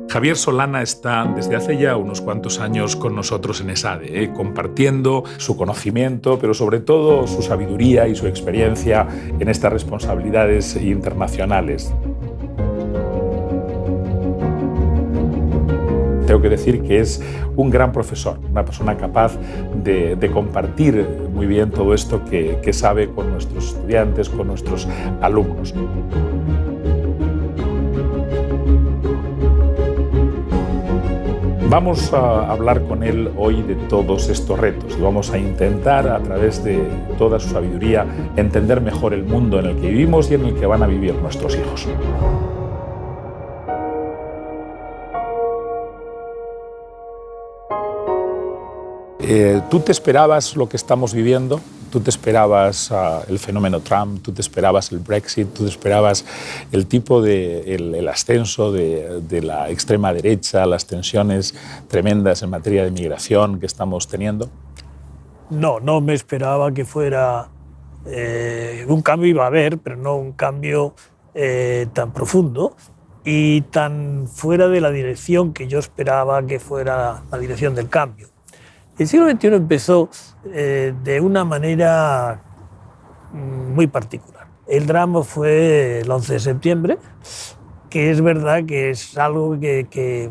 Javier Solana está desde hace ya unos cuantos años con nosotros en ESADE, compartiendo su conocimiento, pero sobre todo su sabiduría y su experiencia en estas responsabilidades internacionales. Tengo que decir que es un gran profesor, una persona capaz de compartir muy bien todo esto que sabe con nuestros estudiantes, con nuestros alumnos. Vamos a hablar con él hoy de todos estos retos y vamos a intentar, a través de toda su sabiduría, entender mejor el mundo en el que vivimos y en el que van a vivir nuestros hijos. ¿Tú te esperabas lo que estamos viviendo? ¿Tú te esperabas el fenómeno Trump? ¿Tú te esperabas el Brexit? ¿Tú te esperabas el tipo el ascenso de la extrema derecha, las tensiones tremendas en materia de migración que estamos teniendo? No me esperaba que fuera un cambio. Iba a haber, pero no un cambio tan profundo y tan fuera de la dirección que yo esperaba que fuera la dirección del cambio. El siglo XXI empezó de una manera muy particular. El drama fue el 11 de septiembre, que es verdad que es algo que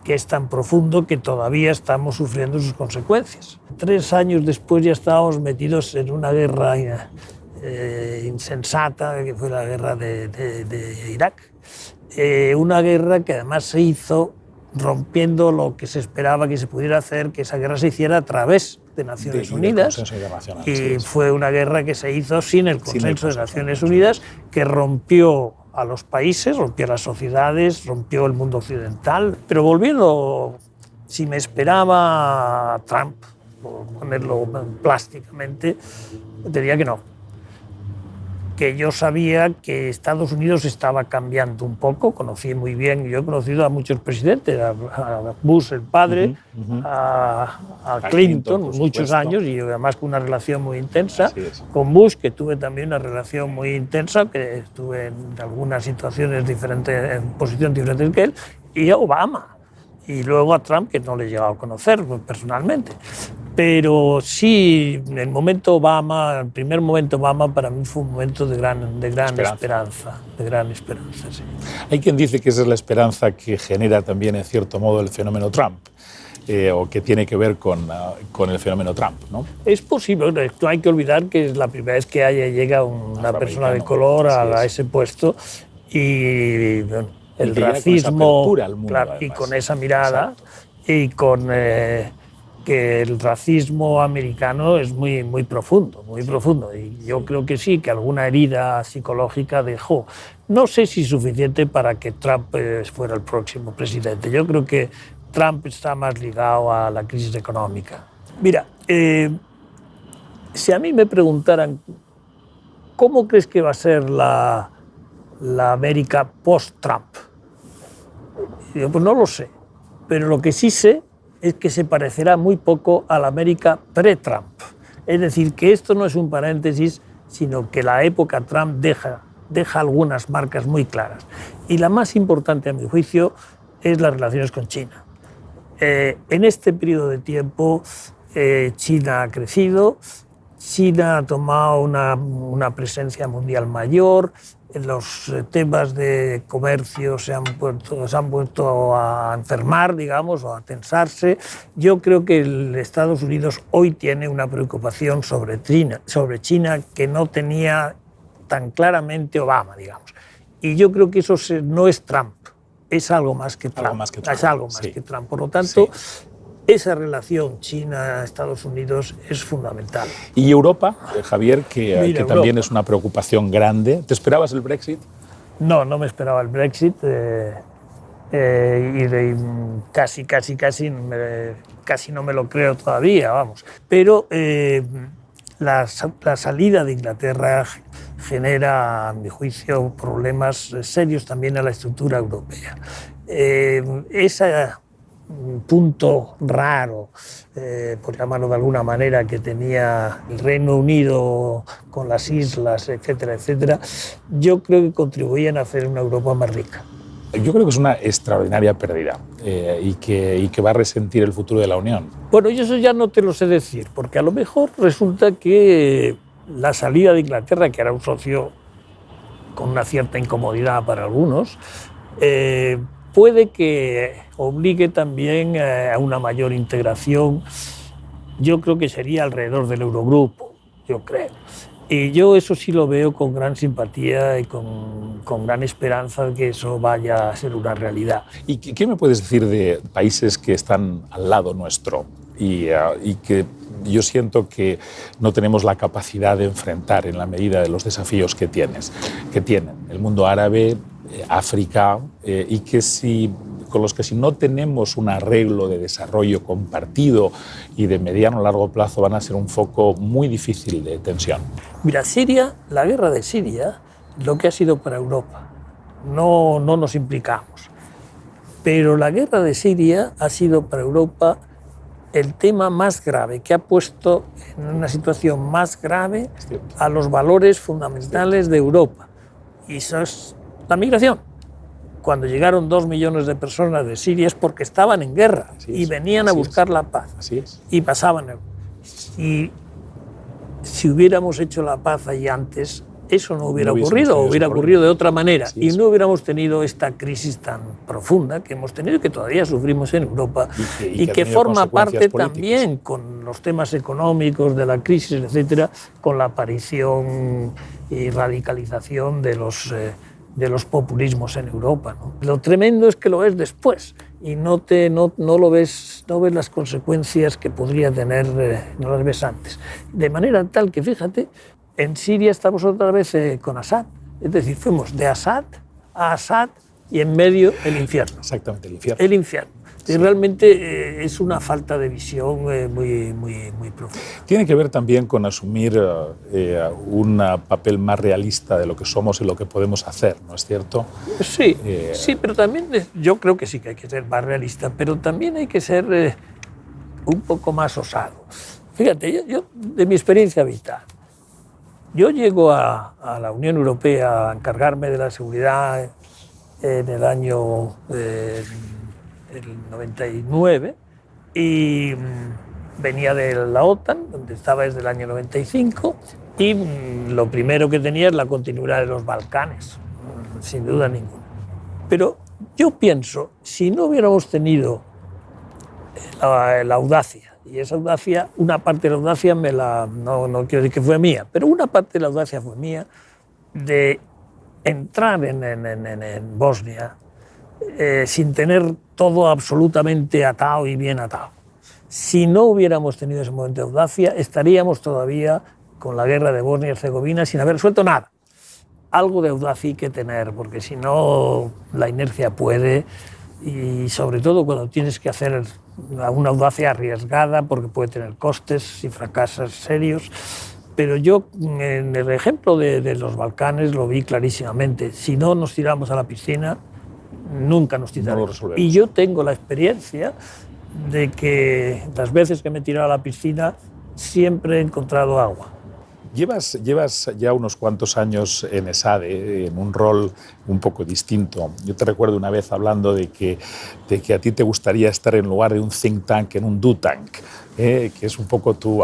es tan profundo que todavía estamos sufriendo sus consecuencias. 3 años después ya estábamos metidos en una guerra insensata, que fue la guerra de Irak. Una guerra que además se hizo rompiendo lo que se esperaba que se pudiera hacer, que esa guerra se hiciera a través de Naciones Unidas. Y fue una guerra que se hizo sin el consenso de Naciones Unidas, que rompió a los países, rompió a las sociedades, rompió el mundo occidental. Pero volviendo, si me esperaba a Trump, por ponerlo plásticamente, diría que no. Que yo sabía que Estados Unidos estaba cambiando un poco, conocí muy bien, yo he conocido a muchos presidentes, a Bush el padre, a Clinton muchos años, y además con una relación muy intensa, con Bush, que tuve también una relación muy intensa, que estuve en algunas situaciones diferentes, en posiciones diferentes que él, y a Obama, y luego a Trump, que no le he llegado a conocer personalmente. Pero sí, el momento Obama, el primer momento Obama para mí fue un momento de gran esperanza. Sí. Hay quien dice que esa es la esperanza que genera también, en cierto modo, el fenómeno Trump, o que tiene que ver con el fenómeno Trump, ¿no? Es posible, no hay que olvidar que es la primera vez que llega una persona de color a ese puesto y bueno, el racismo, con al mundo, claro, y con esa mirada. Exacto. Y con que el racismo americano es muy profundo, y yo creo que sí, que alguna herida psicológica dejó. No sé si suficiente para que Trump fuera el próximo presidente. Yo creo que Trump está más ligado a la crisis económica. Mira, si a mí me preguntaran ¿cómo crees que va a ser la América post-Trump? Yo pues no lo sé, pero lo que sí sé es que se parecerá muy poco a la América pre-Trump. Es decir, que esto no es un paréntesis, sino que la época Trump deja algunas marcas muy claras. Y la más importante, a mi juicio, es las relaciones con China. En este periodo de tiempo, China ha crecido, China ha tomado una presencia mundial mayor, los temas de comercio se han vuelto a enfermar, digamos, o a tensarse. Yo creo que Estados Unidos hoy tiene una preocupación sobre China que no tenía tan claramente Obama, digamos. Y yo creo que eso no es Trump, es algo más que Trump. Es algo más que Trump. Por lo tanto, esa relación China-Estados Unidos es fundamental. ¿Y Europa, Javier, que también es una preocupación grande? ¿Te esperabas el Brexit? No me esperaba el Brexit. Y casi no me lo creo todavía, vamos. Pero la salida de Inglaterra genera, a mi juicio, problemas serios también a la estructura europea. Ese punto raro, por llamarlo de alguna manera, que tenía el Reino Unido con las islas, etcétera, etcétera, yo creo que contribuían a hacer una Europa más rica. Yo creo que es una extraordinaria pérdida y que va a resentir el futuro de la Unión. Bueno, yo eso ya no te lo sé decir, porque a lo mejor resulta que la salida de Inglaterra, que era un socio con una cierta incomodidad para algunos, puede que obligue también a una mayor integración. Yo creo que sería alrededor del Eurogrupo, yo creo. Y yo eso sí lo veo con gran simpatía y con gran esperanza de que eso vaya a ser una realidad. ¿Y qué me puedes decir de países que están al lado nuestro y que yo siento que no tenemos la capacidad de enfrentar en la medida de los desafíos que tienen? El mundo árabe, África, y con los que si no tenemos un arreglo de desarrollo compartido y de mediano a largo plazo van a ser un foco muy difícil de tensión. Mira, Siria, la guerra de Siria, lo que ha sido para Europa, no nos implicamos, pero la guerra de Siria ha sido para Europa el tema más grave, que ha puesto en una situación más grave a los valores fundamentales de Europa, y eso es la migración. Cuando llegaron 2 millones de personas de Siria es porque estaban en guerra y venían a buscar la paz. Y pasaban. Y si hubiéramos hecho la paz ahí antes, eso no hubiera ocurrido, o hubiera ocurrido de otra manera. Y no hubiéramos tenido esta crisis tan profunda que hemos tenido y que todavía sufrimos en Europa y que forma parte también con los temas económicos de la crisis, etcétera, con la aparición y radicalización de los populismos en Europa, ¿no? Lo tremendo es que lo ves después y no lo ves, no ves las consecuencias que podría tener, no las ves antes. De manera tal que, fíjate, en Siria estamos otra vez con Assad. Es decir, fuimos de Assad a Assad y en medio el infierno. Exactamente, el infierno. El infierno. Sí. Realmente es una falta de visión muy profunda. Tiene que ver también con asumir un papel más realista de lo que somos y lo que podemos hacer, ¿no es cierto? Sí, sí, pero también yo creo que sí que hay que ser más realista, pero también hay que ser un poco más osado. Fíjate, yo de mi experiencia vital, yo llego a la Unión Europea a encargarme de la seguridad en el año el 99 y venía de la OTAN, donde estaba desde el año 95, y lo primero que tenía es la continuidad de los Balcanes, sin duda ninguna. Pero yo pienso, si no hubiéramos tenido la audacia, y esa audacia, una parte de la audacia no quiero decir que fue mía, pero una parte de la audacia fue mía, de entrar en Bosnia sin tener todo absolutamente atado y bien atado. Si no hubiéramos tenido ese momento de audacia, estaríamos todavía con la guerra de Bosnia y Herzegovina sin haber resuelto nada. Algo de audacia hay que tener, porque si no, la inercia puede, y sobre todo cuando tienes que hacer una audacia arriesgada, porque puede tener costes y fracasos serios. Pero yo, en el ejemplo de los Balcanes, lo vi clarísimamente. Si no nos tiramos a la piscina, nunca nos tiraremos. No, y yo tengo la experiencia de que las veces que me he tirado a la piscina siempre he encontrado agua. Llevas ya unos cuantos años en ESADE, en un rol un poco distinto. Yo te recuerdo una vez hablando de que a ti te gustaría estar en lugar de un think tank en un do tank, que es un poco tu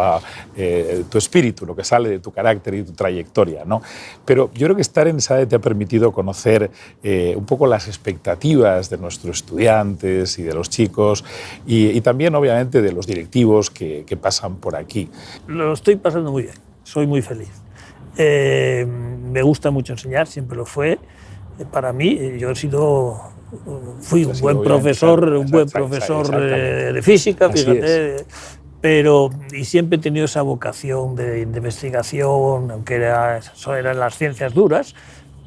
espíritu, lo que sale de tu carácter y tu trayectoria, ¿no? Pero yo creo que estar en ESADE te ha permitido conocer un poco las expectativas de nuestros estudiantes y de los chicos y también, obviamente, de los directivos que pasan por aquí. Lo estoy pasando muy bien. Soy muy feliz. Me gusta mucho enseñar, siempre lo fue. Para mí, yo fui un buen profesor de física, fíjate, y siempre he tenido esa vocación de investigación, aunque eran las ciencias duras,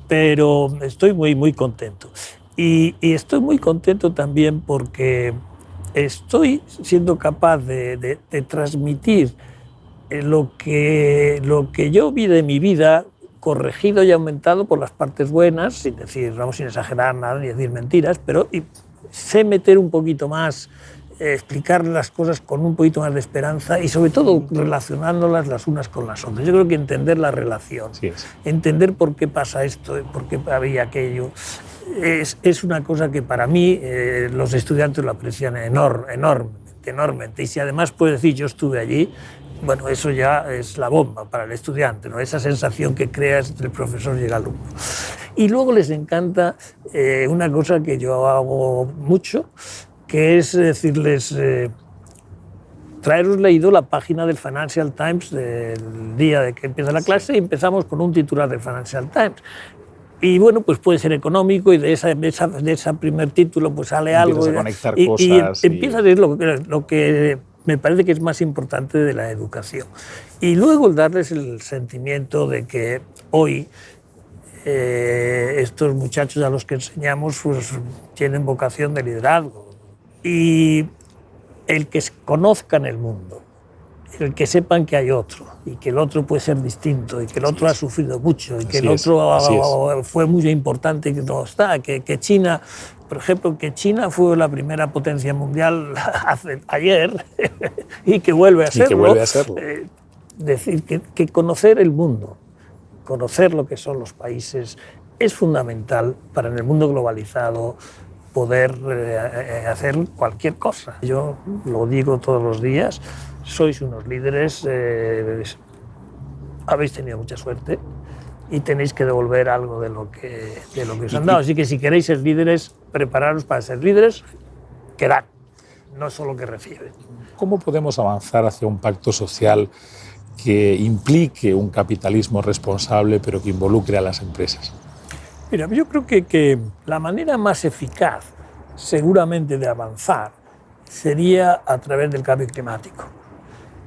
pero estoy muy contento. Y estoy muy contento también porque estoy siendo capaz de transmitir lo que yo vi de mi vida, corregido y aumentado por las partes buenas, sin exagerar nada ni decir mentiras, pero sé meter un poquito más explicar las cosas con un poquito más de esperanza y sobre todo relacionándolas las unas con las otras. Yo creo que entender la relación, entender por qué pasa esto, por qué había aquello, es una cosa que para mí los estudiantes lo aprecian enormemente. Y si además puedes decir yo estuve allí, bueno, eso ya es la bomba para el estudiante, ¿no? Esa sensación que creas entre el profesor y el alumno. Y luego les encanta una cosa que yo hago mucho, que es decirles, traeros leído la página del Financial Times del día de que empieza la clase, y empezamos con un titular del Financial Times. Y bueno, pues puede ser económico, y de ese primer título pues sale algo. A conectar cosas. Y empieza a decir lo que me parece que es más importante de la educación. Y luego el darles el sentimiento de que hoy estos muchachos a los que enseñamos pues, tienen vocación de liderazgo. Y el que conozcan el mundo, el que sepan que hay otro, y que el otro puede ser distinto, y que el otro ha sufrido mucho, y que el otro fue muy importante y que no está, que China, por ejemplo, que China fue la primera potencia mundial ayer y que vuelve a serlo. Decir que conocer el mundo, conocer lo que son los países, es fundamental para en el mundo globalizado poder hacer cualquier cosa. Yo lo digo todos los días, sois unos líderes, habéis tenido mucha suerte y tenéis que devolver algo de lo que os han dado. Así que si queréis ser líderes, prepararos para ser líderes, que dan, no solo que reciben. ¿Cómo podemos avanzar hacia un pacto social que implique un capitalismo responsable, pero que involucre a las empresas? Mira, yo creo que la manera más eficaz, seguramente, de avanzar sería a través del cambio climático.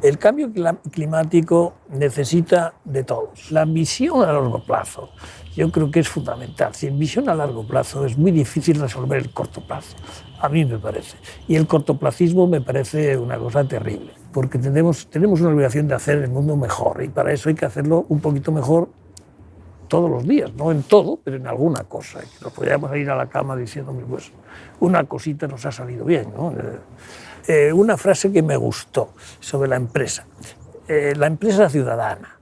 El cambio climático necesita de todos. La visión a largo plazo yo creo que es fundamental. Sin visión a largo plazo es muy difícil resolver el corto plazo, a mí me parece. Y el cortoplacismo me parece una cosa terrible, porque tenemos una obligación de hacer el mundo mejor, y para eso hay que hacerlo un poquito mejor todos los días, no en todo, pero en alguna cosa. Nos podríamos ir a la cama diciendo, pues una cosita nos ha salido bien, ¿no? Una frase que me gustó sobre la empresa ciudadana,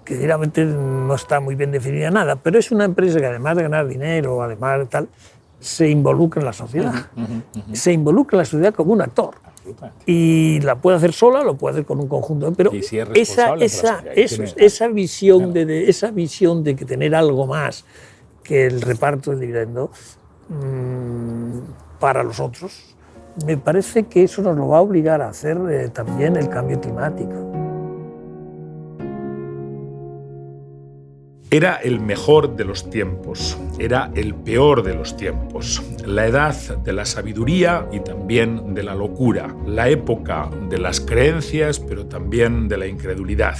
que realmente no está muy bien definida nada, pero es una empresa que además de ganar dinero, además de tal, se involucra en la sociedad, se involucra en la sociedad como un actor. Y la puede hacer sola, lo puede hacer con un conjunto, pero si es esa visión de que tener algo más que el reparto del dividendo para los otros, me parece que eso nos lo va a obligar a hacer también el cambio climático. Era el mejor de los tiempos, era el peor de los tiempos, la edad de la sabiduría y también de la locura, la época de las creencias pero también de la incredulidad,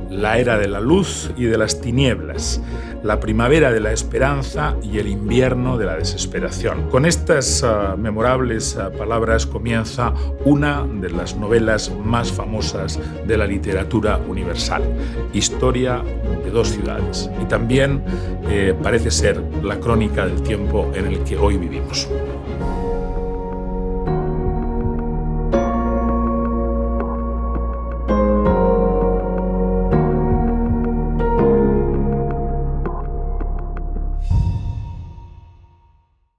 la era de la luz y de las tinieblas, la primavera de la esperanza y el invierno de la desesperación. Con estas memorables palabras comienza una de las novelas más famosas de la literatura universal, Historia de dos ciudades. Y también parece ser la crónica del tiempo en el que hoy vivimos.